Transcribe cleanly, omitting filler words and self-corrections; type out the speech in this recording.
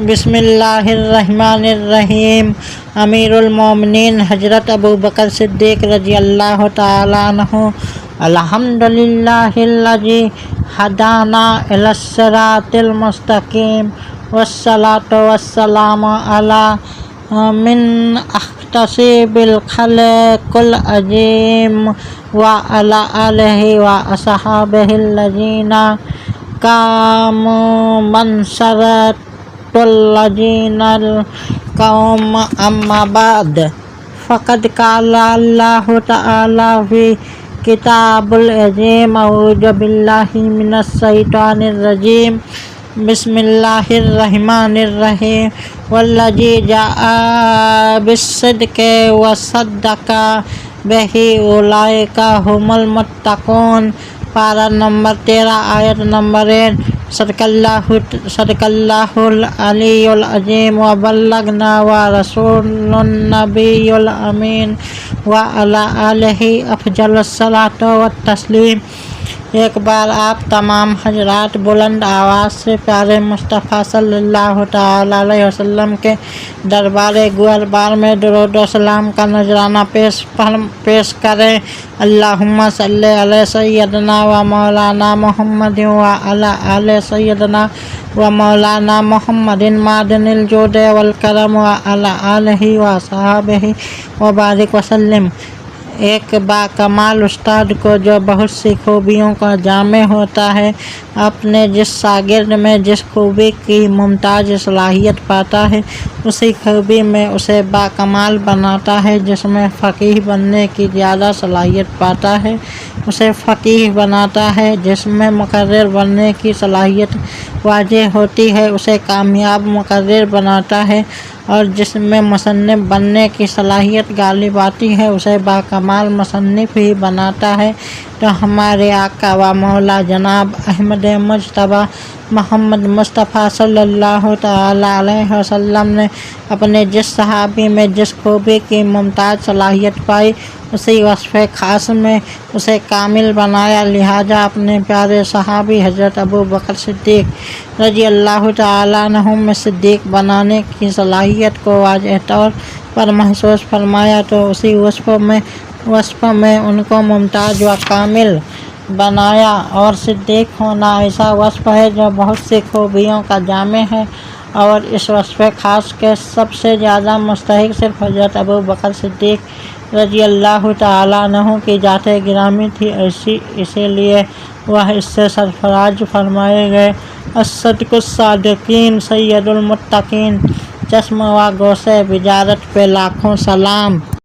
بسم اللہ الرحمن الرحیم۔ امیر المومنین حضرت ابو بکر صدیق رضی اللہ تعالیٰ عنہ۔ الحمدللہ الذی ہدانا الی الصراط المستقیم، والصلاۃ والسلام علی من اختص بالخلق العظیم، وعلی آلہ واصحابہ الذین قاموا منصرۃ الذین القوم، اما بعد، فقد قال اللہ تعالی فی کتاب العظیم، اعوذ باللہ من الشیطان الرجیم، بسم اللہ الرحمن الرحیم، والذی جاء بالصدق وصدق بہ اولئک ھم المتقون۔ پارہ نمبر 13 آیت نمبر 1۔ صدق اللہ العلی العظیم، وبلغنا ورسول النبی الامین، وعلی آلہ افضل الصلاۃ والتسلیم۔ ایک بار آپ تمام حضرات بلند آواز سے پیارے مصطفیٰ صلی اللہ تعالیٰ علیہ وسلم کے دربار گوہربار میں درود و سلام کا نذرانہ پیش کریں۔ اللہم صلی علی سیدنا و مولانا محمد وعلی آل سیدنا و مولانا محمد معدن الجود والکرم، وعلی آلہ وصحبہ وبارک وسلم۔ ایک باکمال استاد کو جو بہت سی خوبیوں کا جامع ہوتا ہے، اپنے جس شاگرد میں جس خوبی کی ممتاز صلاحیت پاتا ہے، اسی خوبی میں اسے باکمال بناتا ہے۔ جس میں فقیہ بننے کی زیادہ صلاحیت پاتا ہے، اسے فقیہ بناتا ہے۔ جس میں مقرر بننے کی صلاحیت واضح ہوتی ہے، اسے کامیاب مقرر بناتا ہے، اور جس میں مصنف بننے کی صلاحیت غالب آتی ہے، اسے باکمال مصنف ہی بناتا ہے۔ تو ہمارے آقا و مولا جناب احمد مجتبیٰ محمد مصطفیٰ صلی اللہ تعالیٰ علیہ وسلم نے اپنے جس صحابی میں جس خوبی کی ممتاز صلاحیت پائی، اسی وصف خاص میں اسے کامل بنایا۔ لہٰذا اپنے پیارے صحابی حضرت ابو بکر صدیق رضی اللہ تعالیٰ عنہ میں صدیق بنانے کی صلاحیت کو واضح طور پر محسوس فرمایا، تو اسی وصف میں ان کو ممتاز و کامل بنایا۔ اور صدیق ہونا ایسا وصف ہے جو بہت سی خوبیوں کا جامع ہے، اور اس وصف خاص کے سب سے زیادہ مستحق صرف حضرت ابو بکر صدیق رضی اللہ تعالیٰ عنہ کی ذات گرامی تھی۔ اسی لیے وہ اس سے سرفراز فرمائے گئے۔ الصدق الصادقین سید المتقین، چشم و گوشِ بجارت پہ لاکھوں سلام۔